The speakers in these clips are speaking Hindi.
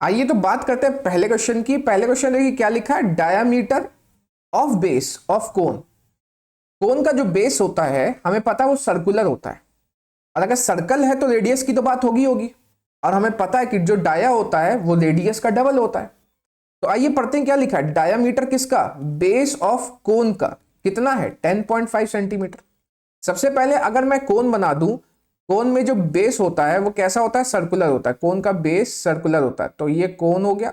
आइए तो बात करते हैं पहले क्वेश्चन की। पहले क्वेश्चन देखिए क्या लिखा है, diameter of base of cone. Cone का जो बेस होता है हमें पता है वो सर्कुलर होता है, और अगर सर्कल है तो रेडियस की तो बात होगी होगी, और हमें पता है कि जो डाया होता है वो रेडियस का डबल होता है। तो आइए पढ़ते हैं क्या लिखा है, डायामीटर किसका, बेस ऑफ कोन का कितना है 10.5 सेंटीमीटर। सबसे पहले अगर मैं कोन बना दूं, कोन में जो बेस होता है वो कैसा होता है, सर्कुलर होता है। कोन का बेस सर्कुलर होता है, तो ये कोन हो गया।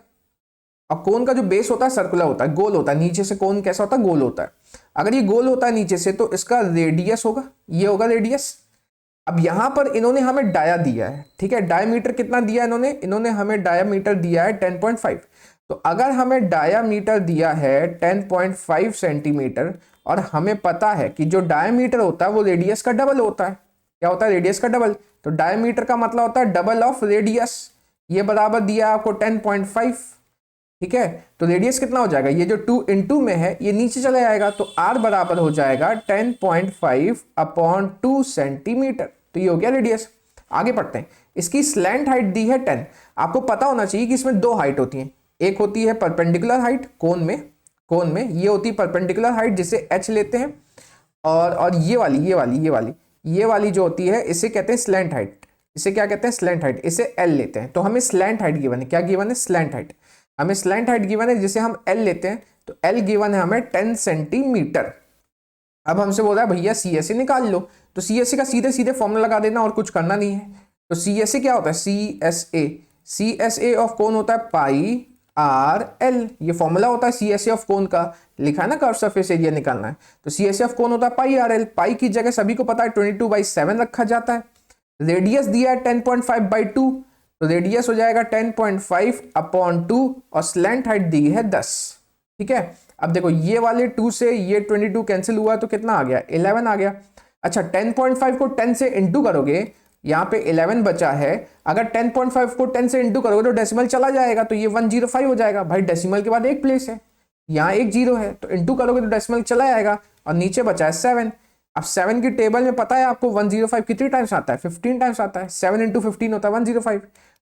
और कोन का जो बेस होता है सर्कुलर होता है, गोल होता है। नीचे से कोन कैसा होता है, गोल होता है। अगर ये गोल होता है नीचे से तो इसका रेडियस होगा, ये होगा रेडियस। अब यहां पर इन्होंने हमें डाया दिया है, ठीक है। डायामीटर कितना दिया है इन्होंने हमें डायामीटर दिया है 10.5। तो अगर हमें डायामीटर दिया है 10.5 सेंटीमीटर, और हमें पता है कि जो डायामीटर होता है वो रेडियस का डबल होता है। क्या होता है, रेडियस का डबल। तो डायामीटर का मतलब होता है डबल ऑफ रेडियस। ये बराबर दिया आपको 10.5, ठीक है। तो रेडियस कितना हो जाएगा, ये जो 2 इंटू में है ये नीचे चला जाएगा, तो r बराबर हो जाएगा 10.5 अपॉन 2 सेंटीमीटर। तो ये हो गया रेडियस। आगे पढ़ते हैं। इसकी स्लैंट हाइट दी है 10। आपको पता होना चाहिए कि इसमें दो हाइट होती है। एक होती है परपेंडिकुलर हाइट कोन में ये होती है परपेंडिकुलर हाइट जिसे h लेते हैं, और ये वाली जो होती है इसे कहते हैं स्लैंट हाइट। इसे क्या कहते हैं, स्लैंट हाइट। इसे l लेते हैं। तो हमें स्लैंट हाइट गिवन है। क्या गिवन है, स्लैंट हाइट। हमें स्लैंट हाइट गिवन है जिसे हम L लेते हैं, तो L गिवन है हमें 10 सेंटीमीटर। अब हमसे बोल रहा है भैया CSA निकाल लो, तो CSA का सीधे सीधे फॉर्मूला लगा देना और कुछ करना नहीं है। तो CSA क्या होता है, CSA ऑफ कोन होता है पाई आर एल। ये फॉर्मूला होता है CSA ऑफ कोन का, लिखा है ना, कर्व सरफेस एरिया निकालना है। तो CSA ऑफ कोन होता है पाई आर एल। पाई की जगह सभी को पता है 22/7 रखा जाता है। रेडियस दिया है 10.5/2, तो रेडियस हो जाएगा 10.5 अपॉन 2, और स्लैंट हाइट दी है 10, ठीक है। अब देखो ये वाले 2 से ये 22 कैंसिल हुआ तो कितना आ गया, 11 आ गया। अच्छा 10.5 को 10 से इंटू करोगे, यहाँ पे 11 बचा है। अगर 10.5 को 10 से इंटू करोगे तो डेसिमल चला जाएगा, तो ये 105 हो जाएगा। भाई डेसिमल के बाद एक प्लेस है, यहाँ एक जीरो है, तो इंटू करोगे तो डेसिमल चला जाएगा, और नीचे बचा है 7। अब 7 की टेबल में पता है आपको 105 कितनी टाइम्स आता है, 15 टाइम्स आता है। 7 इंटू 15 होता है 105।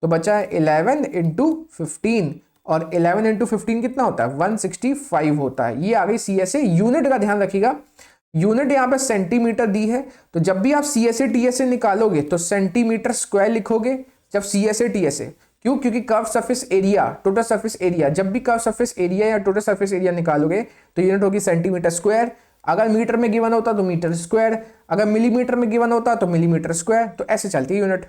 तो बचा है 11 इंटू 15, और 11 इंटू 15 कितना होता है, 165 होता है। ये आ गई CSA। यूनिट का ध्यान रखिएगा, यूनिट यहाँ पे सेंटीमीटर दी है, तो जब भी आप CSA TSA निकालोगे तो सेंटीमीटर स्क्वायर लिखोगे जब CSA TSA। क्यों, क्योंकि curve surface area, total surface area, जब भी कर्व सरफेस एरिया या टोटल सरफेस एरिया निकालोगे तो यूनिट होगी सेंटीमीटर स्क्वायर। अगर मीटर में गिवन होता तो मीटर स्क्वायर, अगर मिलीमीटर में गिवन होता तो मिलीमीटर स्क्वायर। तो ऐसे चलती है यूनिट।